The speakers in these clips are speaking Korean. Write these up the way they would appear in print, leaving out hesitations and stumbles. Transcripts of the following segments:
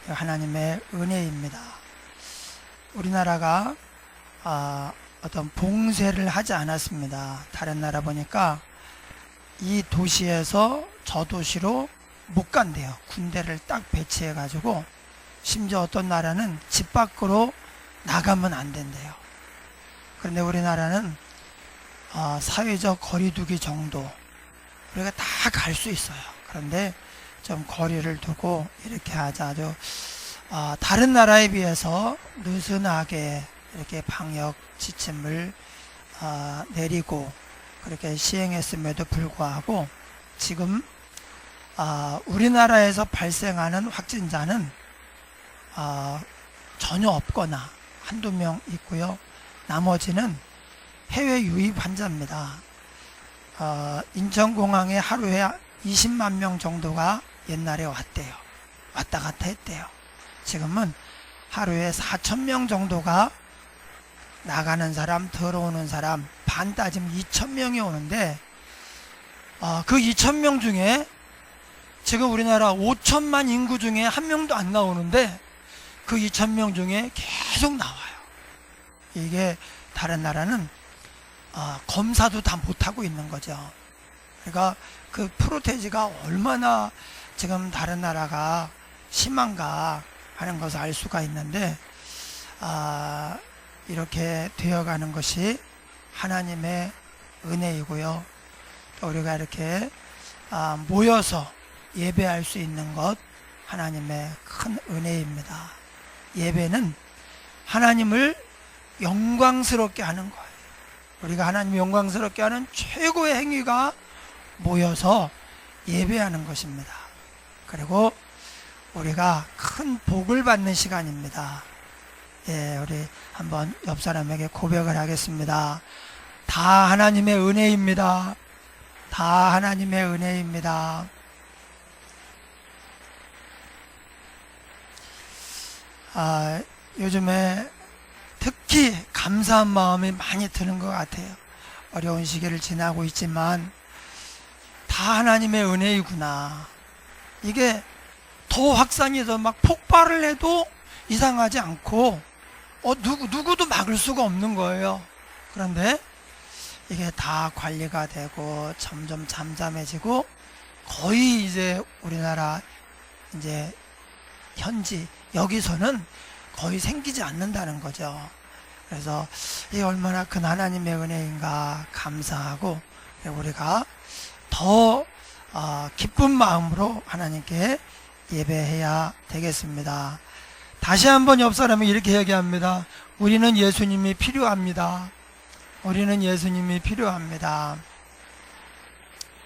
하나님의 은혜입니다. 우리나라가 어떤 봉쇄를 하지 않았습니다. 다른 나라 보니까 이 도시에서 저 도시로 못 간대요. 군대를 딱 배치해 가지고, 심지어 어떤 나라는 집 밖으로 나가면 안 된대요. 그런데 우리나라는 사회적 거리두기 정도 우리가 다 갈 수 있어요. 그런데 좀 거리를 두고 이렇게 하자. 아주 다른 나라에 비해서 느슨하게 이렇게 방역 지침을 내리고 그렇게 시행했음에도 불구하고 지금 우리나라에서 발생하는 확진자는 전혀 없거나 한두 명 있고요. 나머지는 해외 유입 환자입니다. 인천공항에 하루에 20만 명 정도가 옛날에 왔대요. 왔다 갔다 했대요. 지금은 하루에 4천 명 정도가 나가는 사람, 들어오는 사람, 반 따지면 2천 명이 오는데, 그 2천 명 중에 지금 우리나라 5천만 인구 중에 한 명도 안 나오는데 그 2천 명 중에 계속 나와요. 이게 다른 나라는 검사도 다 못하고 있는 거죠. 그러니까 그 프로테지가 얼마나 지금 다른 나라가 심한가 하는 것을 알 수가 있는데, 이렇게 되어가는 것이 하나님의 은혜이고요. 또 우리가 이렇게 모여서 예배할 수 있는 것 하나님의 큰 은혜입니다. 예배는 하나님을 영광스럽게 하는 거예요. 우리가 하나님을 영광스럽게 하는 최고의 행위가 모여서 예배하는 것입니다. 그리고 우리가 큰 복을 받는 시간입니다. 예, 우리 한번 옆 사람에게 고백을 하겠습니다. 다 하나님의 은혜입니다. 다 하나님의 은혜입니다. 요즘에 특히 감사한 마음이 많이 드는 것 같아요. 어려운 시기를 지나고 있지만 다 하나님의 은혜이구나. 이게 더 확산이 더 막 폭발을 해도 이상하지 않고 누구도 막을 수가 없는 거예요. 그런데 이게 다 관리가 되고 점점 잠잠해지고 거의 이제 우리나라 이제 현지 여기서는 거의 생기지 않는다는 거죠. 그래서 이게 얼마나 큰 하나님의 은혜인가 감사하고 우리가 더 기쁜 마음으로 하나님께 예배해야 되겠습니다. 다시 한번 옆 사람이 이렇게 얘기합니다. 우리는 예수님이 필요합니다. 우리는 예수님이 필요합니다.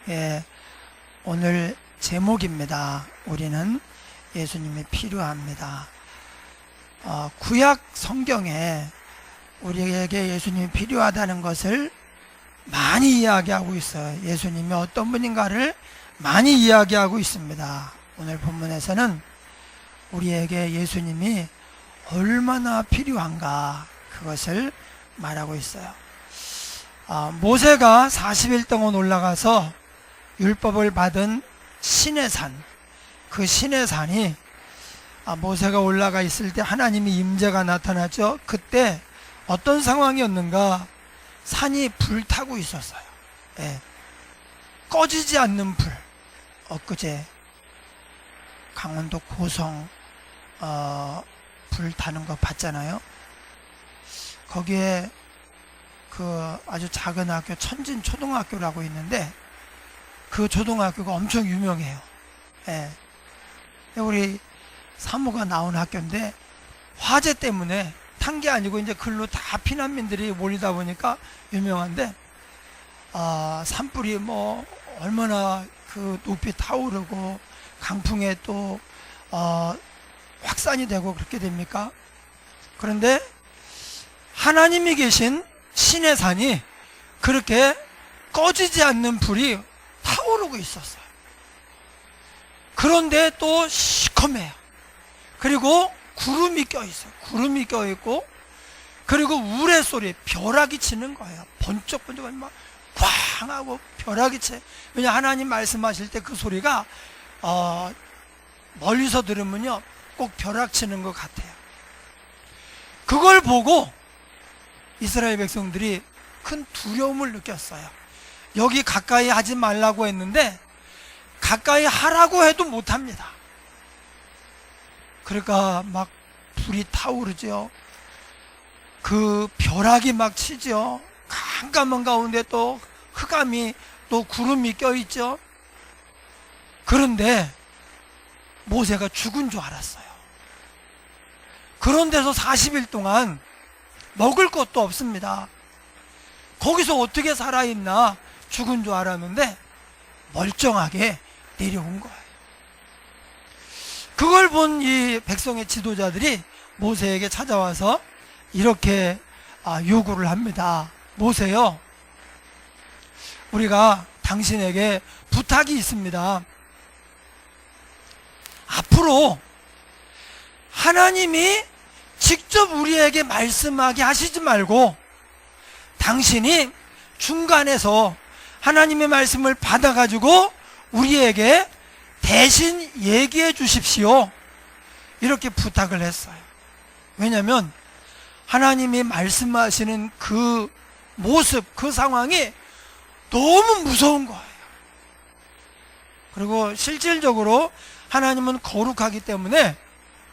예, 오늘 제목입니다. 우리는 예수님이 필요합니다. 구약 성경에 우리에게 예수님이 필요하다는 것을 많이 이야기하고 있어요. 예수님이 어떤 분인가를 많이 이야기하고 있습니다. 오늘 본문에서는 우리에게 예수님이 얼마나 필요한가 그것을 말하고 있어요. 모세가 40일 동안 올라가서 율법을 받은 시내산, 그 시내산이 모세가 올라가 있을 때 하나님의 임재가 나타났죠. 그때 어떤 상황이었는가? 산이 불타고 있었어요. 예. 꺼지지 않는 불. 엊그제 강원도 고성 불타는 거 봤잖아요. 거기에 그 아주 작은 학교 천진 초등학교라고 있는데 그 초등학교가 엄청 유명해요. 예. 우리 사모가 나온 학교인데 화재 때문에 탄 게 아니고 이제 글로 다 피난민들이 몰리다 보니까 유명한데 산불이 뭐 얼마나 그 높이 타오르고 강풍에 또 확산이 되고 그렇게 됩니까? 그런데 하나님이 계신 신의 산이 그렇게 꺼지지 않는 불이 타오르고 있었어요. 그런데 또 시커매요. 그리고 구름이 껴있어요. 구름이 껴있고 그리고 우레소리, 벼락이 치는 거예요. 번쩍번쩍 막 꽝 하고 벼락이 쳐. 왜냐 하나님 말씀하실 때 그 소리가 멀리서 들으면요 꼭 벼락치는 것 같아요. 그걸 보고 이스라엘 백성들이 큰 두려움을 느꼈어요. 여기 가까이 하지 말라고 했는데 가까이 하라고 해도 못합니다. 그러니까 막 불이 타오르죠. 그 벼락이 막 치죠. 깜깜한 가운데 또 흑암이 또 구름이 껴있죠. 그런데 모세가 죽은 줄 알았어요. 그런 데서 40일 동안 먹을 것도 없습니다. 거기서 어떻게 살아있나 죽은 줄 알았는데 멀쩡하게 내려온 거예요. 그걸 본 이 백성의 지도자들이 모세에게 찾아와서 이렇게 요구를 합니다. 모세요, 우리가 당신에게 부탁이 있습니다. 앞으로 하나님이 직접 우리에게 말씀하게 하시지 말고 당신이 중간에서 하나님의 말씀을 받아가지고 우리에게 대신 얘기해 주십시오. 이렇게 부탁을 했어요. 왜냐하면 하나님이 말씀하시는 그 모습, 그 상황이 너무 무서운 거예요. 그리고 실질적으로 하나님은 거룩하기 때문에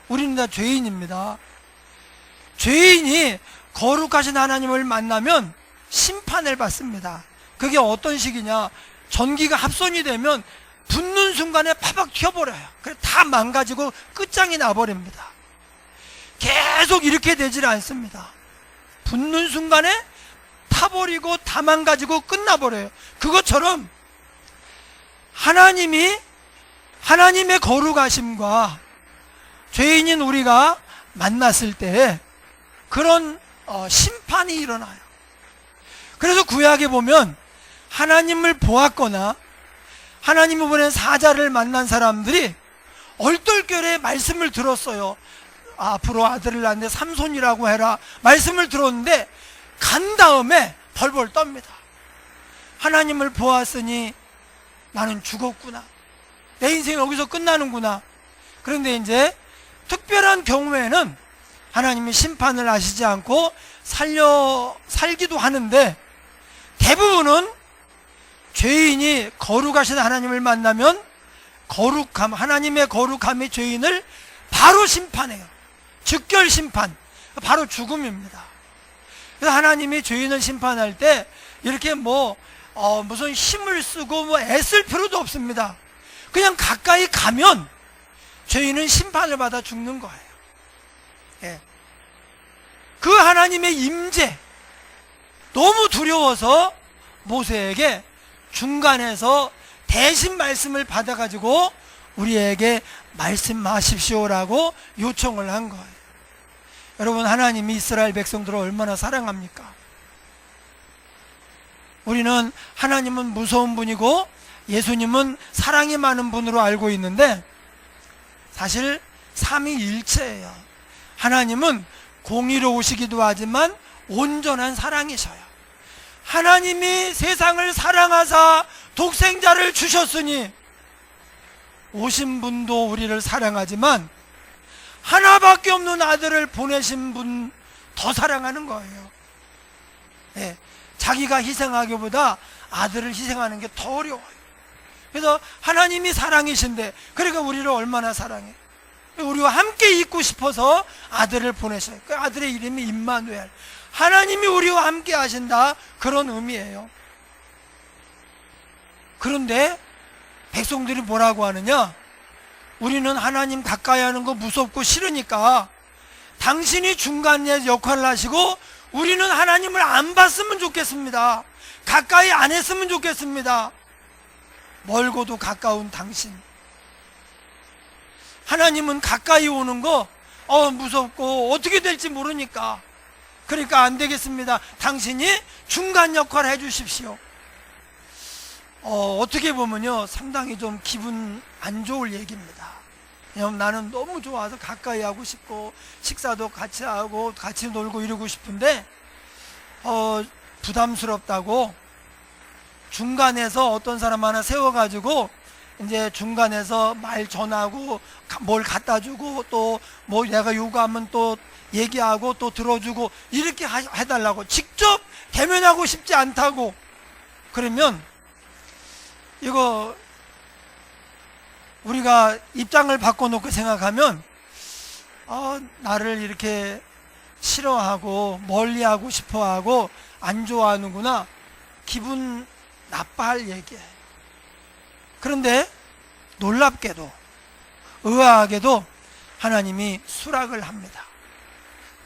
우리는 다 죄인입니다. 죄인이 거룩하신 하나님을 만나면 심판을 받습니다. 그게 어떤 식이냐, 전기가 합선이 되면 붙는 순간에 파박 튀어버려요. 그래서 다 망가지고 끝장이 나버립니다. 계속 이렇게 되질 않습니다. 붙는 순간에 타버리고 다 망가지고 끝나버려요. 그것처럼 하나님의 거룩하심과 죄인인 우리가 만났을 때 그런 심판이 일어나요. 그래서 구약에 보면 하나님을 보았거나 하나님이 보낸 사자를 만난 사람들이 얼떨결에 말씀을 들었어요. 앞으로 아들을 낳는데 삼손이라고 해라 말씀을 들었는데 간 다음에 벌벌 떱니다. 하나님을 보았으니 나는 죽었구나, 내 인생이 여기서 끝나는구나. 그런데 이제 특별한 경우에는 하나님이 심판을 하시지 않고 살기도 하는데, 대부분은 죄인이 거룩하신 하나님을 만나면 하나님의 거룩함이 죄인을 바로 심판해요. 즉결 심판, 바로 죽음입니다. 그래서 하나님이 죄인을 심판할 때 이렇게 무슨 힘을 쓰고 애쓸 필요도 없습니다. 그냥 가까이 가면 죄인은 심판을 받아 죽는 거예요. 예. 그 하나님의 임재, 너무 두려워서 모세에게 중간에서 대신 말씀을 받아가지고 우리에게 말씀하십시오라고 요청을 한 거예요. 여러분, 하나님이 이스라엘 백성들을 얼마나 사랑합니까? 우리는 하나님은 무서운 분이고 예수님은 사랑이 많은 분으로 알고 있는데 사실 삼위일체예요. 하나님은 공의로우시기도 하지만 온전한 사랑이셔요. 하나님이 세상을 사랑하사 독생자를 주셨으니 오신 분도 우리를 사랑하지만 하나밖에 없는 아들을 보내신 분 더 사랑하는 거예요. 예, 자기가 희생하기보다 아들을 희생하는 게 더 어려워요. 그래서 하나님이 사랑이신데, 그러니까 우리를 얼마나 사랑해. 우리와 함께 있고 싶어서 아들을 보내셔요. 그 아들의 이름이 임마누엘, 하나님이 우리와 함께 하신다, 그런 의미예요. 그런데 백성들이 뭐라고 하느냐, 우리는 하나님 가까이 하는 거 무섭고 싫으니까 당신이 중간에 역할을 하시고 우리는 하나님을 안 봤으면 좋겠습니다. 가까이 안 했으면 좋겠습니다. 멀고도 가까운 당신, 하나님은 가까이 오는 거 무섭고 어떻게 될지 모르니까, 그러니까 안 되겠습니다. 당신이 중간 역할을 해주십시오. 어떻게 보면요, 상당히 좀 기분 안 좋을 얘기입니다. 왜냐면 나는 너무 좋아서 가까이 하고 싶고 식사도 같이 하고 같이 놀고 이러고 싶은데 부담스럽다고 중간에서 어떤 사람 하나 세워가지고 이제 중간에서 말 전하고 뭘 갖다 주고 또 뭐 내가 요구하면 또 얘기하고 또 들어주고 이렇게 해달라고 직접 대면하고 싶지 않다고 그러면 이거 우리가 입장을 바꿔놓고 생각하면 나를 이렇게 싫어하고 멀리하고 싶어하고 안 좋아하는구나 기분 나빠할 얘기예요. 그런데 놀랍게도 의아하게도 하나님이 수락을 합니다.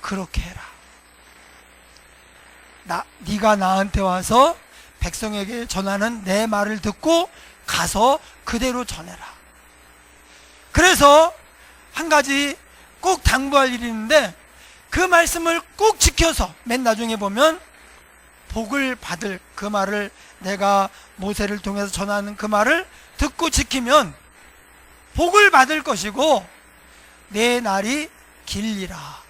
그렇게 해라. 네가 나한테 와서 백성에게 전하는 내 말을 듣고 가서 그대로 전해라. 그래서 한 가지 꼭 당부할 일이 있는데 그 말씀을 꼭 지켜서 맨 나중에 보면 복을 받을 그 말을 내가 모세를 통해서 전하는 그 말을 듣고 지키면 복을 받을 것이고 내 날이 길리라.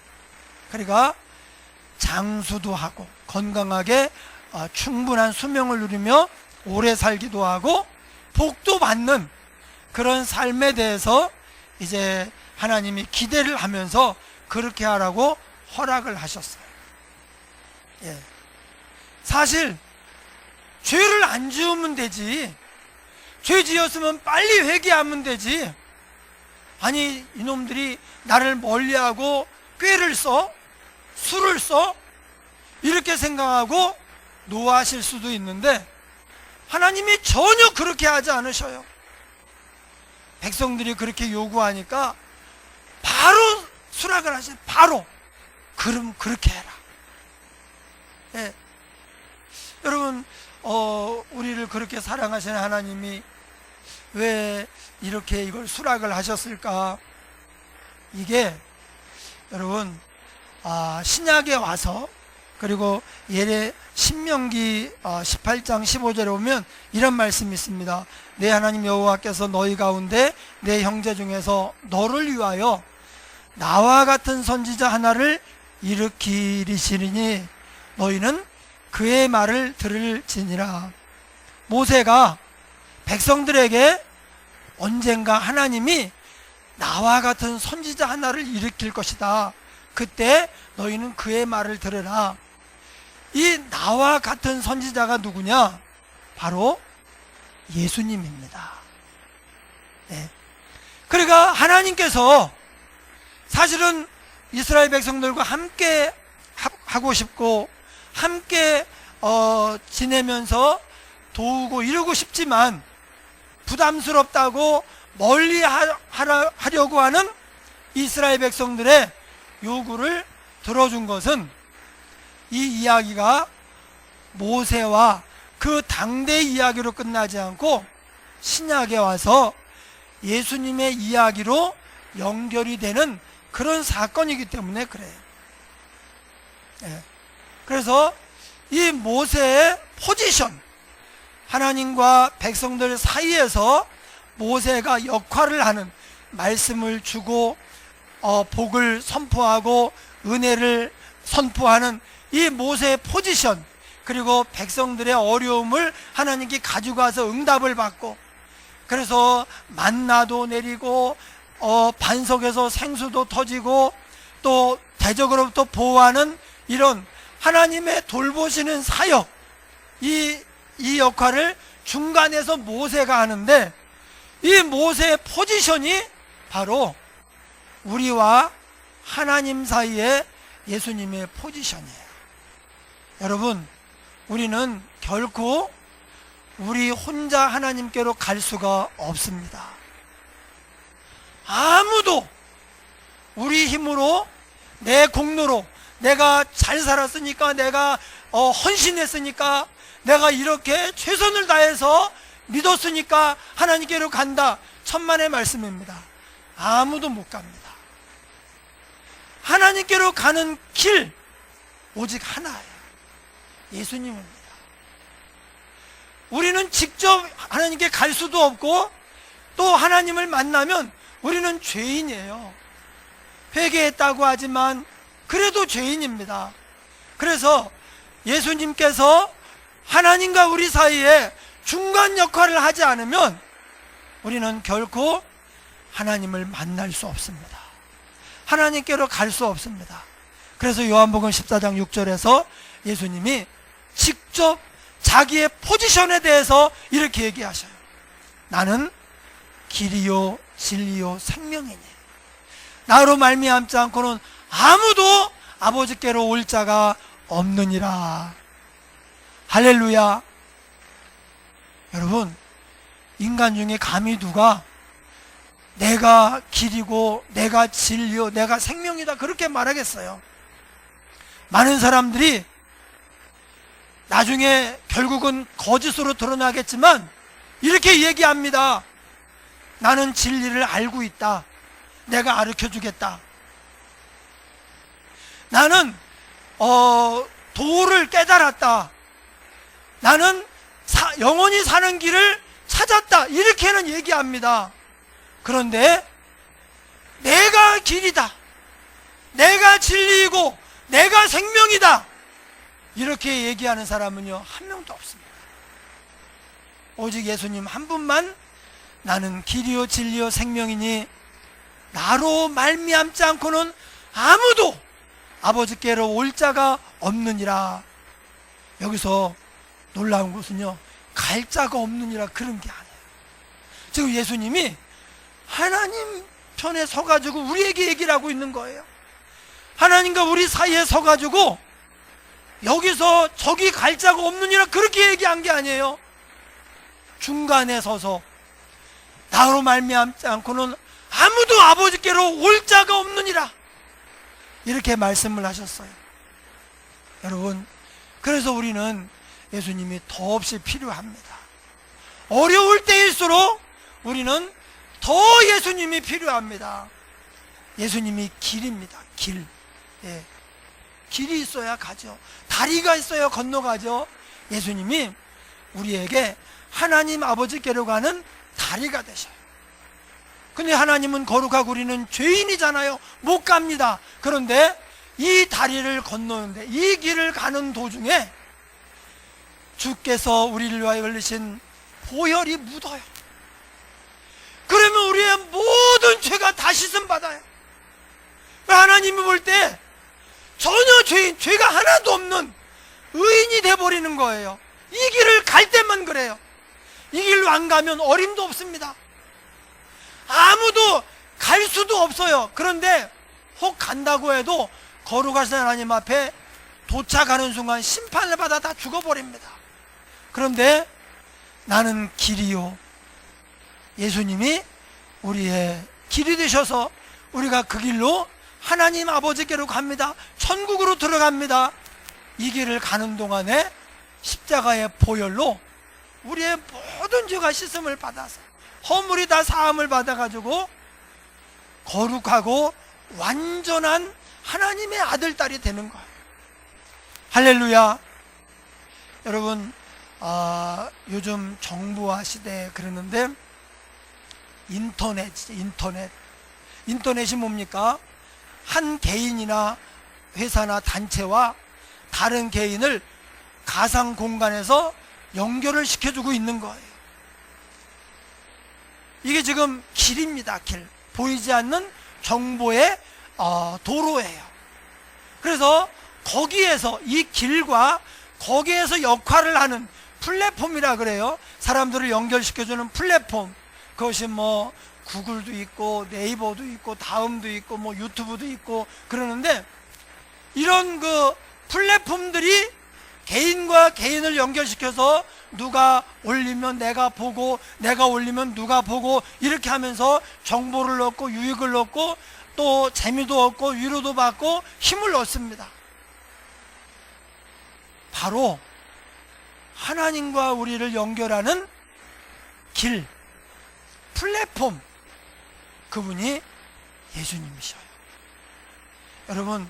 그러니까 장수도 하고 건강하게 충분한 수명을 누리며 오래 살기도 하고 복도 받는 그런 삶에 대해서 이제 하나님이 기대를 하면서 그렇게 하라고 허락을 하셨어요. 예. 사실 죄를 안 지으면 되지. 죄 지었으면 빨리 회개하면 되지. 아니 이놈들이 나를 멀리하고 꾀를 써? 술을 써? 이렇게 생각하고 노하실 수도 있는데 하나님이 전혀 그렇게 하지 않으셔요. 백성들이 그렇게 요구하니까 바로 수락을 하세요. 바로. 그럼 그렇게 해라. 예. 여러분 우리를 그렇게 사랑하시는 하나님이 왜 이렇게 이걸 수락을 하셨을까? 이게 여러분 신약에 와서 그리고 신명기 18장 15절에 보면 이런 말씀이 있습니다. 내 하나님 여호와께서 너희 가운데 내 형제 중에서 너를 위하여 나와 같은 선지자 하나를 일으키시리니 너희는 그의 말을 들을지니라. 모세가 백성들에게 언젠가 하나님이 나와 같은 선지자 하나를 일으킬 것이다. 그때 너희는 그의 말을 들으라. 이 나와 같은 선지자가 누구냐? 바로 예수님입니다. 네. 그러니까 하나님께서 사실은 이스라엘 백성들과 함께 하고 싶고 함께 지내면서 도우고 이루고 싶지만 부담스럽다고 멀리 하려고 하는 이스라엘 백성들의 요구를 들어준 것은 이 이야기가 모세와 그 당대 이야기로 끝나지 않고 신약에 와서 예수님의 이야기로 연결이 되는 그런 사건이기 때문에 그래요. 예. 그래서 이 모세의 포지션, 하나님과 백성들 사이에서 모세가 역할을 하는, 말씀을 주고 복을 선포하고 은혜를 선포하는 이 모세의 포지션, 그리고 백성들의 어려움을 하나님께 가지고 와서 응답을 받고, 그래서 만나도 내리고 반석에서 생수도 터지고 또 대적으로부터 보호하는 이런 하나님의 돌보시는 사역, 이 역할을 중간에서 모세가 하는데, 이 모세의 포지션이 바로 우리와 하나님 사이의 예수님의 포지션이에요. 여러분, 우리는 결코 우리 혼자 하나님께로 갈 수가 없습니다. 아무도 우리 힘으로, 내 공로로, 내가 잘 살았으니까, 내가 헌신했으니까, 내가 이렇게 최선을 다해서 믿었으니까 하나님께로 간다, 천만의 말씀입니다. 아무도 못 갑니다. 하나님께로 가는 길 오직 하나예요. 예수님입니다. 우리는 직접 하나님께 갈 수도 없고, 또 하나님을 만나면 우리는 죄인이에요. 회개했다고 하지만 그래도 죄인입니다. 그래서 예수님께서 하나님과 우리 사이에 중간 역할을 하지 않으면 우리는 결코 하나님을 만날 수 없습니다. 하나님께로 갈 수 없습니다. 그래서 요한복음 14장 6절에서 예수님이 직접 자기의 포지션에 대해서 이렇게 얘기하셔요. 나는 길이요 진리요 생명이니 나로 말미암지 않고는 아무도 아버지께로 올 자가 없느니라. 할렐루야. 여러분, 인간 중에 감히 누가 내가 길이고 내가 진리요 내가 생명이다 그렇게 말하겠어요? 많은 사람들이 나중에 결국은 거짓으로 드러나겠지만 이렇게 얘기합니다. 나는 진리를 알고 있다. 내가 가르쳐주겠다. 나는 도를 깨달았다. 나는 영원히 사는 길을 찾았다. 이렇게는 얘기합니다. 그런데 내가 길이다, 내가 진리이고 내가 생명이다 이렇게 얘기하는 사람은요 한 명도 없습니다. 오직 예수님 한 분만 나는 길이요 진리요 생명이니 나로 말미암지 않고는 아무도 아버지께로 올 자가 없느니라. 여기서 놀라운 것은요 갈 자가 없느니라 그런 게 아니에요. 지금 예수님이 하나님 편에 서가지고 우리에게 얘기를 하고 있는 거예요. 하나님과 우리 사이에 서가지고 여기서 저기 갈 자가 없느니라 그렇게 얘기한 게 아니에요. 중간에 서서 나로 말미암지 않고는 아무도 아버지께로 올 자가 없느니라 이렇게 말씀을 하셨어요. 여러분, 그래서 우리는 예수님이 더없이 필요합니다. 어려울 때일수록 우리는 더 예수님이 필요합니다. 예수님이 길입니다. 길. 예. 길이 있어야 가죠. 다리가 있어야 건너가죠. 예수님이 우리에게 하나님 아버지께로 가는 다리가 되셔요. 근데 하나님은 거룩하고 우리는 죄인이잖아요. 못 갑니다. 그런데 이 다리를 건너는데 이 길을 가는 도중에 주께서 우리를 위하여 흘리신 보혈이 묻어요. 그러면 우리의 모든 죄가 다 씻음 받아요. 하나님이 볼 때 전혀 죄가 하나도 없는 의인이 돼버리는 거예요. 이 길을 갈 때만 그래요. 이 길로 안 가면 어림도 없습니다. 아무도 갈 수도 없어요. 그런데 혹 간다고 해도 거룩하신 하나님 앞에 도착하는 순간 심판을 받아 다 죽어버립니다. 그런데 나는 길이요, 예수님이 우리의 길이 되셔서 우리가 그 길로 하나님 아버지께로 갑니다. 천국으로 들어갑니다. 이 길을 가는 동안에 십자가의 보혈로 우리의 모든 죄가 씻음을 받아서 허물이 다 사함을 받아가지고 거룩하고 완전한 하나님의 아들, 딸이 되는 거예요. 할렐루야. 여러분, 요즘 정보화 시대에 그러는데 인터넷이 뭡니까? 한 개인이나 회사나 단체와 다른 개인을 가상 공간에서 연결을 시켜주고 있는 거예요. 이게 지금 길입니다. 길. 보이지 않는 정보의 도로예요. 그래서 거기에서 이 길과 거기에서 역할을 하는 플랫폼이라 그래요. 사람들을 연결시켜주는 플랫폼. 그것이 뭐 구글도 있고 네이버도 있고 다음도 있고 뭐 유튜브도 있고 그러는데, 이런 그 플랫폼들이 개인과 개인을 연결시켜서 누가 올리면 내가 보고 내가 올리면 누가 보고 이렇게 하면서 정보를 얻고 유익을 얻고 또 재미도 얻고 위로도 받고 힘을 얻습니다. 바로 하나님과 우리를 연결하는 길, 플랫폼, 그분이 예수님이셔요. 여러분,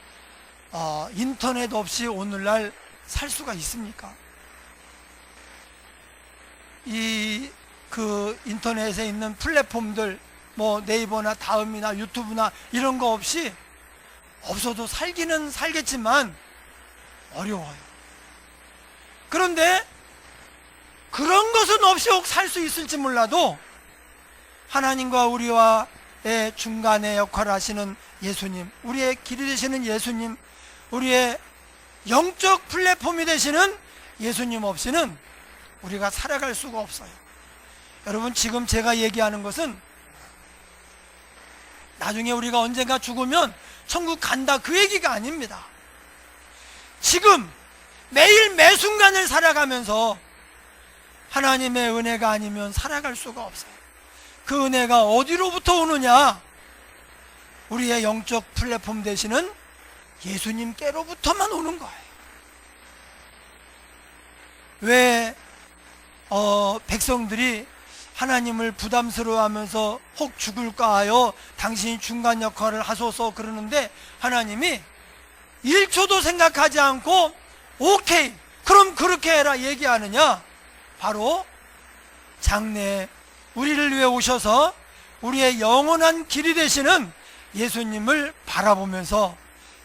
인터넷 없이 오늘날 살 수가 있습니까? 그 인터넷에 있는 플랫폼들, 뭐 네이버나 다음이나 유튜브나 이런 거 없이 없어도 살기는 살겠지만 어려워요. 그런데 그런 것은 없이 혹 살 수 있을지 몰라도 하나님과 우리와의 중간에 역할을 하시는 예수님, 우리의 길이 되시는 예수님, 우리의 영적 플랫폼이 되시는 예수님 없이는 우리가 살아갈 수가 없어요. 여러분, 지금 제가 얘기하는 것은 나중에 우리가 언젠가 죽으면 천국 간다 그 얘기가 아닙니다. 지금 매일 매순간을 살아가면서 하나님의 은혜가 아니면 살아갈 수가 없어요. 그 은혜가 어디로부터 오느냐? 우리의 영적 플랫폼 되시는 예수님께로부터만 오는 거예요. 왜 백성들이 하나님을 부담스러워하면서 혹 죽을까 하여 당신이 중간 역할을 하소서 그러는데 하나님이 1초도 생각하지 않고 오케이 그럼 그렇게 해라 얘기하느냐? 바로 장래에 우리를 위해 오셔서 우리의 영원한 길이 되시는 예수님을 바라보면서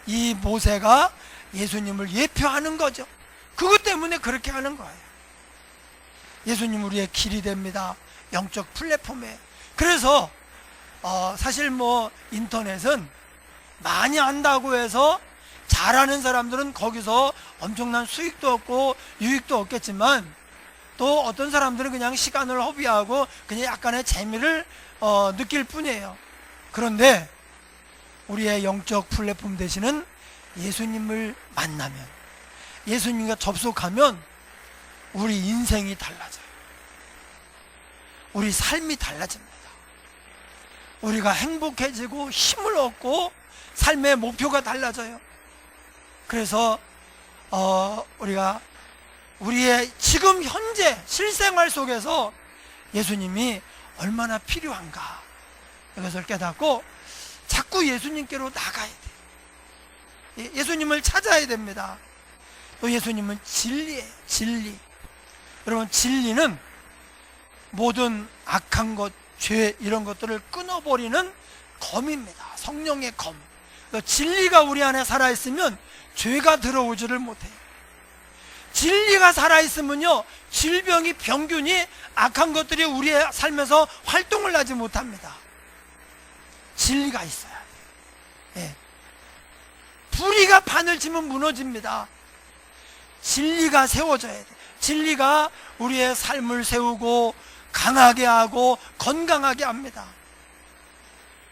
이 모세가 예수님을 예표하는 거죠. 그것 때문에 그렇게 하는 거예요. 예수님 우리의 길이 됩니다. 영적 플랫폼에. 그래서 사실 인터넷은 많이 안다고 해서 잘하는 사람들은 거기서 엄청난 수익도 얻고 유익도 얻겠지만 또 어떤 사람들은 그냥 시간을 허비하고 그냥 약간의 재미를 느낄 뿐이에요. 그런데 우리의 영적 플랫폼 되시는 예수님을 만나면, 예수님과 접속하면 우리 인생이 달라져요. 우리 삶이 달라집니다. 우리가 행복해지고 힘을 얻고 삶의 목표가 달라져요. 그래서 우리가 우리의 지금 현재 실생활 속에서 예수님이 얼마나 필요한가 이것을 깨닫고 자꾸 예수님께로 나가야 돼요. 예수님을 찾아야 됩니다. 또 예수님은 진리예요. 진리. 여러분, 진리는 모든 악한 것, 죄 이런 것들을 끊어버리는 검입니다. 성령의 검. 진리가 우리 안에 살아있으면 죄가 들어오지를 못해요. 진리가 살아있으면요, 질병이, 병균이, 악한 것들이 우리의 삶에서 활동을 하지 못합니다. 진리가 있어야 돼요. 예. 불의가 판을 치면 무너집니다. 진리가 세워져야 돼요. 진리가 우리의 삶을 세우고 강하게 하고 건강하게 합니다.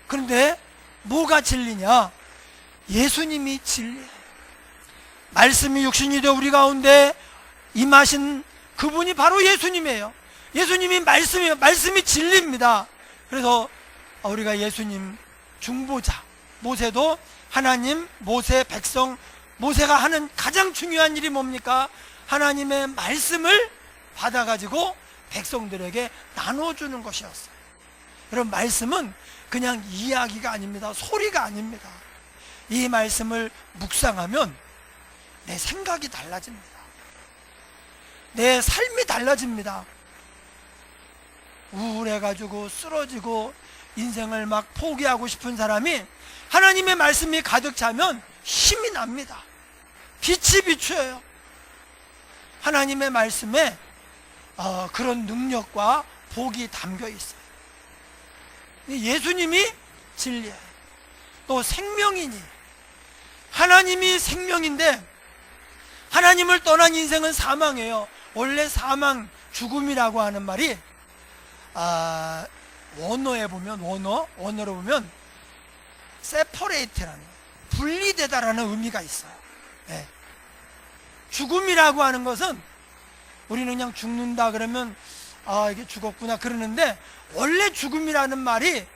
그런데 뭐가 진리냐? 예수님이 진리예요. 말씀이 육신이 되어 우리 가운데 임하신 그분이 바로 예수님이에요. 예수님이 말씀이에요. 말씀이 진리입니다. 그래서 우리가 예수님 중보자, 모세도 하나님, 모세, 백성, 모세가 하는 가장 중요한 일이 뭡니까? 하나님의 말씀을 받아가지고 백성들에게 나눠주는 것이었어요. 여러분, 말씀은 그냥 이야기가 아닙니다. 소리가 아닙니다. 이 말씀을 묵상하면 내 생각이 달라집니다. 내 삶이 달라집니다. 우울해가지고 쓰러지고 인생을 막 포기하고 싶은 사람이 하나님의 말씀이 가득 차면 힘이 납니다. 빛이 비추어요. 하나님의 말씀에 그런 능력과 복이 담겨 있어요. 예수님이 진리예요. 또 생명이니, 하나님이 생명인데 하나님을 떠난 인생은 사망이에요. 원래 사망, 죽음이라고 하는 말이 원어에 보면, 원어로 보면 separate라는, 분리되다라는 의미가 있어요. 네. 죽음이라고 하는 것은 우리는 그냥 죽는다 그러면 이게 죽었구나 그러는데, 원래 죽음이라는 말이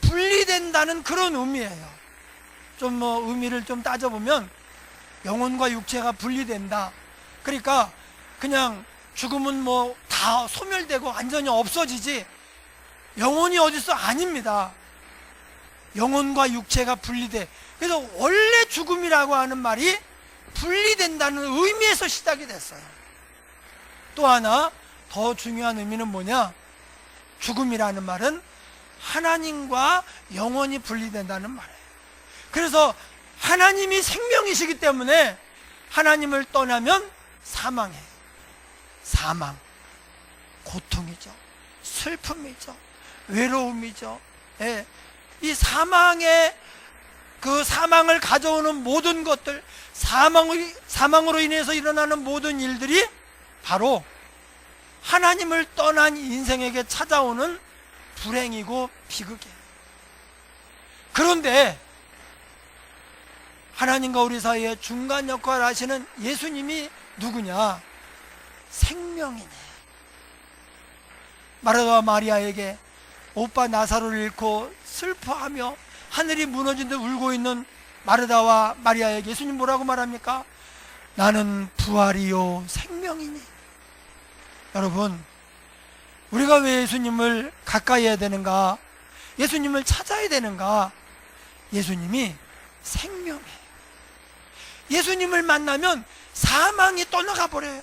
분리된다는 그런 의미예요. 좀 의미를 좀 따져보면 영혼과 육체가 분리된다. 그러니까 그냥 죽음은 다 소멸되고 완전히 없어지지 영혼이 어딨어? 아닙니다. 영혼과 육체가 분리돼. 그래서 원래 죽음이라고 하는 말이 분리된다는 의미에서 시작이 됐어요. 또 하나 더 중요한 의미는 뭐냐? 죽음이라는 말은 하나님과 영혼이 분리된다는 말이에요. 그래서 하나님이 생명이시기 때문에 하나님을 떠나면 사망이에요. 사망, 고통이죠. 슬픔이죠. 외로움이죠. 예. 이 사망의 그 사망을 가져오는 모든 것들, 사망으로 인해서 일어나는 모든 일들이 바로 하나님을 떠난 인생에게 찾아오는 불행이고 비극이에요. 그런데 하나님과 우리 사이에 중간 역할을 하시는 예수님이 누구냐? 생명이네. 마르다와 마리아에게 오빠 나사로를 잃고 슬퍼하며 하늘이 무너진 듯 울고 있는 마르다와 마리아에게 예수님 뭐라고 말합니까? 나는 부활이요 생명이니. 여러분, 우리가 왜 예수님을 가까이 해야 되는가? 예수님을 찾아야 되는가? 예수님이 생명이에요. 예수님을 만나면 사망이 떠나가 버려요.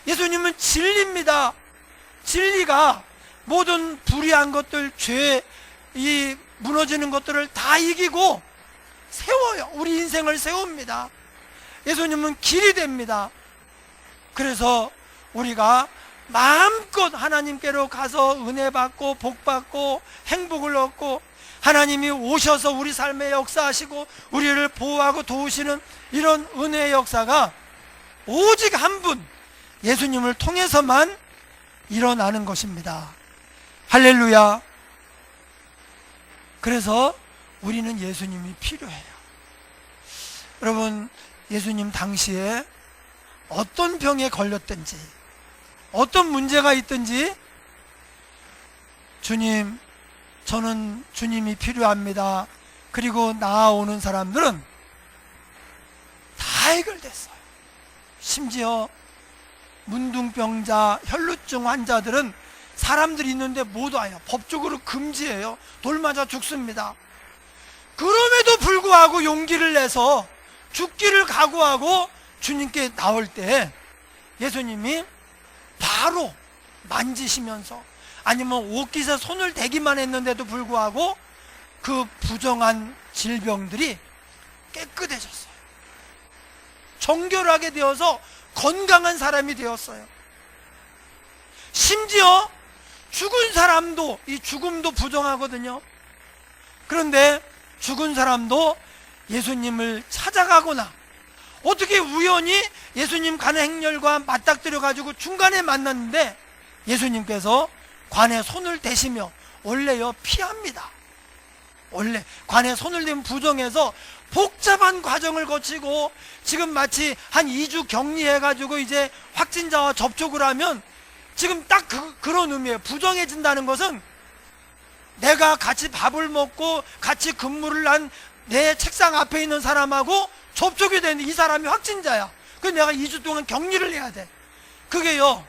예수님은 진리입니다. 진리가 모든 불의한 것들, 죄, 이 무너지는 것들을 다 이기고 세워요. 우리 인생을 세웁니다. 예수님은 길이 됩니다. 그래서 우리가 마음껏 하나님께로 가서 은혜 받고 복 받고 행복을 얻고 하나님이 오셔서 우리 삶에 역사하시고 우리를 보호하고 도우시는 이런 은혜의 역사가 오직 한 분, 예수님을 통해서만 일어나는 것입니다. 할렐루야. 그래서 우리는 예수님이 필요해요. 여러분, 예수님 당시에 어떤 병에 걸렸든지 어떤 문제가 있든지 주님, 저는 주님이 필요합니다. 그리고 나아오는 사람들은 다 해결됐어요. 심지어 문둥병자, 혈루증 환자들은 사람들이 있는데 못 와요. 법적으로 금지예요. 돌 맞아 죽습니다. 그럼에도 불구하고 용기를 내서 죽기를 각오하고 주님께 나올 때 예수님이 바로 만지시면서, 아니면 옷깃에 손을 대기만 했는데도 불구하고 그 부정한 질병들이 깨끗해졌어요. 정결하게 되어서 건강한 사람이 되었어요. 심지어 죽은 사람도, 이 죽음도 부정하거든요. 그런데 죽은 사람도 예수님을 찾아가거나 어떻게 우연히 예수님 가는 행렬과 맞닥뜨려 가지고 중간에 만났는데 예수님께서 관에 손을 대시며, 원래요 피합니다. 원래 관에 손을 대면 부정해서 복잡한 과정을 거치고 지금 마치 한 2주 격리해 가지고 이제 확진자와 접촉을 하면 지금 딱 그런 의미예요. 부정해진다는 것은 내가 같이 밥을 먹고 같이 근무를 한 내 책상 앞에 있는 사람하고 접촉이 되는데 이 사람이 확진자야. 그래서 내가 2주 동안 격리를 해야 돼. 그게요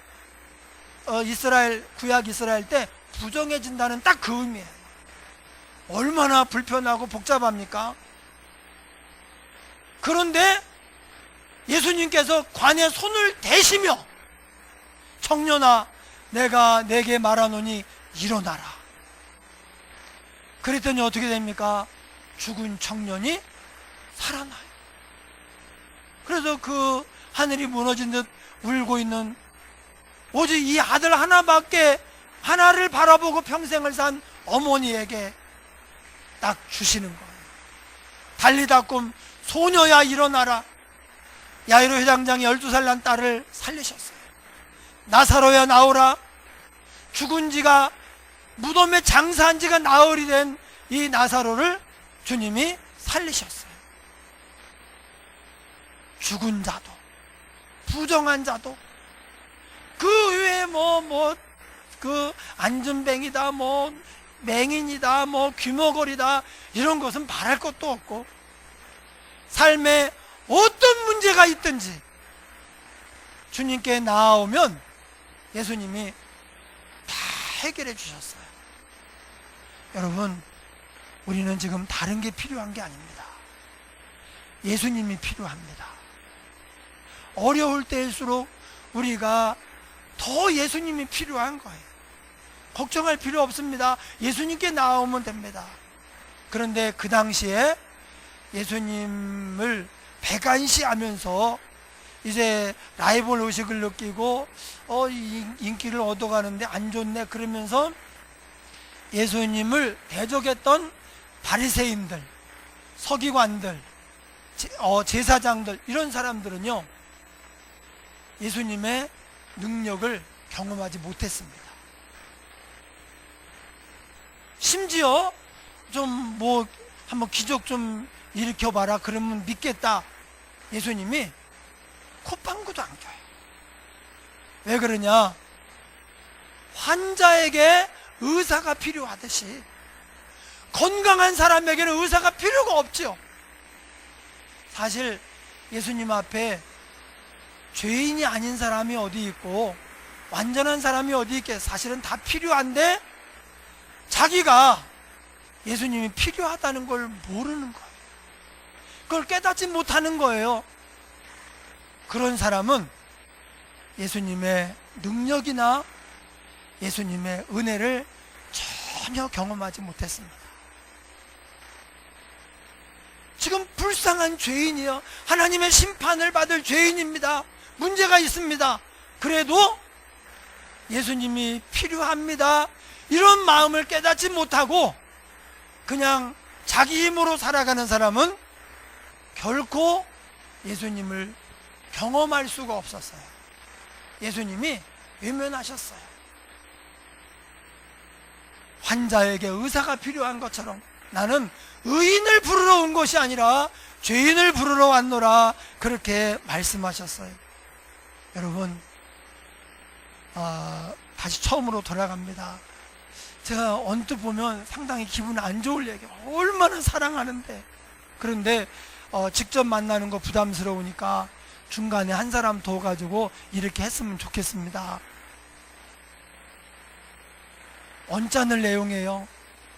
이스라엘, 구약 이스라엘 때 부정해진다는 딱 그 의미예요. 얼마나 불편하고 복잡합니까? 그런데 예수님께서 관에 손을 대시며, 청년아 내가 내게 말하노니 일어나라. 그랬더니 어떻게 됩니까? 죽은 청년이 살아나요. 그래서 그 하늘이 무너진 듯 울고 있는 오직 이 아들 하나를 바라보고 평생을 산 어머니에게 딱 주시는 거예요. 달리다 꿈 소녀야 일어나라. 야이로 회장장이 12살 난 딸을 살리셨어요. 나사로야 나오라. 죽은 지가, 무덤에 장사한 지가 나흘이 된 이 나사로를 주님이 살리셨어요. 죽은 자도, 부정한 자도, 그 외에 그 안전뱅이다, 맹인이다, 귀머거리다, 이런 것은 말할 것도 없고, 삶에 어떤 문제가 있든지 주님께 나아오면 예수님이 다 해결해 주셨어요. 여러분, 우리는 지금 다른 게 필요한 게 아닙니다. 예수님이 필요합니다. 어려울 때일수록 우리가 더 예수님이 필요한 거예요. 걱정할 필요 없습니다. 예수님께 나오면 됩니다. 그런데 그 당시에 예수님을 배관시하면서 이제 라이벌 의식을 느끼고 인기를 얻어가는데 안 좋네 그러면서 예수님을 대적했던 바리새인들, 서기관들, 제사장들, 이런 사람들은요, 예수님의 능력을 경험하지 못했습니다. 심지어 좀 한번 기적 좀 일으켜봐라 그러면 믿겠다. 예수님이 콧방구도 안 껴요. 왜 그러냐? 환자에게 의사가 필요하듯이 건강한 사람에게는 의사가 필요가 없죠. 사실 예수님 앞에 죄인이 아닌 사람이 어디 있고 완전한 사람이 어디 있게, 사실은 다 필요한데 자기가 예수님이 필요하다는 걸 모르는 거예요. 그걸 깨닫지 못하는 거예요. 그런 사람은 예수님의 능력이나 예수님의 은혜를 전혀 경험하지 못했습니다. 지금 불쌍한 죄인이요, 하나님의 심판을 받을 죄인입니다. 문제가 있습니다. 그래도 예수님이 필요합니다, 이런 마음을 깨닫지 못하고 그냥 자기 힘으로 살아가는 사람은 결코 예수님을 경험할 수가 없었어요. 예수님이 외면하셨어요. 환자에게 의사가 필요한 것처럼 나는 의인을 부르러 온 것이 아니라 죄인을 부르러 왔노라, 그렇게 말씀하셨어요. 여러분, 다시 처음으로 돌아갑니다. 제가 언뜻 보면 상당히 기분 안 좋을 얘기, 얼마나 사랑하는데. 그런데 직접 만나는 거 부담스러우니까 중간에 한 사람 더 가지고 이렇게 했으면 좋겠습니다. 언짢을 내용이에요.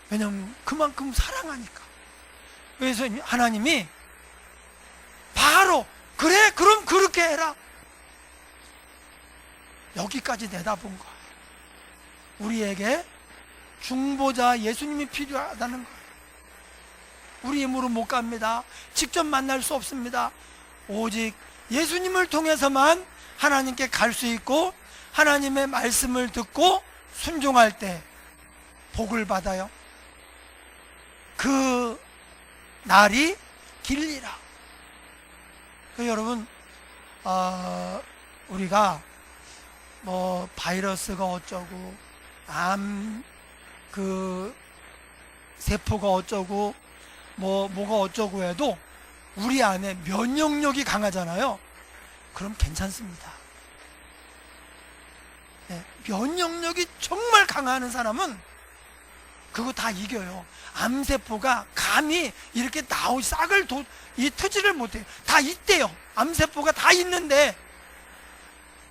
왜냐면 그만큼 사랑하니까. 그래서 하나님이 바로 그래, 그럼 그렇게 해라, 여기까지 내다본 거예요. 우리에게 중보자 예수님이 필요하다는 거예요. 우리 힘으로 못 갑니다. 직접 만날 수 없습니다. 오직 예수님을 통해서만 하나님께 갈 수 있고, 하나님의 말씀을 듣고 순종할 때 복을 받아요. 그 날이 길리라. 여러분, 우리가 바이러스가 어쩌고, 세포가 어쩌고, 뭐가 어쩌고 해도 우리 안에 면역력이 강하잖아요. 그럼 괜찮습니다. 네, 면역력이 정말 강한 사람은 그거 다 이겨요. 암세포가 감히 이렇게 싹을 트지를 못해요. 다 있대요. 암세포가 다 있는데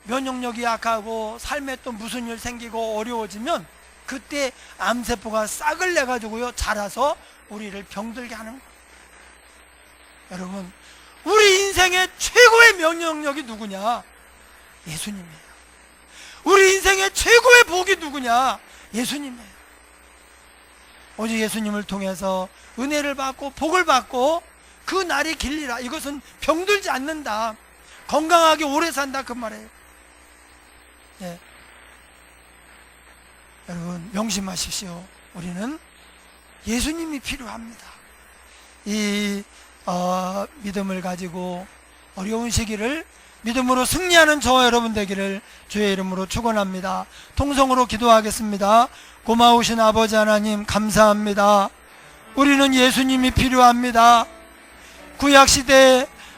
면역력이 약하고 삶에 또 무슨 일 생기고 어려워지면 그때 암세포가 싹을 내가지고요, 자라서 우리를 병들게 하는 거예요. 여러분, 우리 인생의 최고의 면역력이 누구냐? 예수님이에요. 우리 인생의 최고의 복이 누구냐? 예수님이에요. 오직 예수님을 통해서 은혜를 받고 복을 받고 그 날이 길리라. 이것은 병들지 않는다, 건강하게 오래 산다, 그 말이에요. 네. 여러분, 명심하십시오. 우리는 예수님이 필요합니다. 이 믿음을 가지고 어려운 시기를 믿음으로 승리하는 저와 여러분 되기를 주의 이름으로 축원합니다. 통성으로 기도하겠습니다. 고마우신 아버지 하나님, 감사합니다. 우리는 예수님이 필요합니다. 구약시대에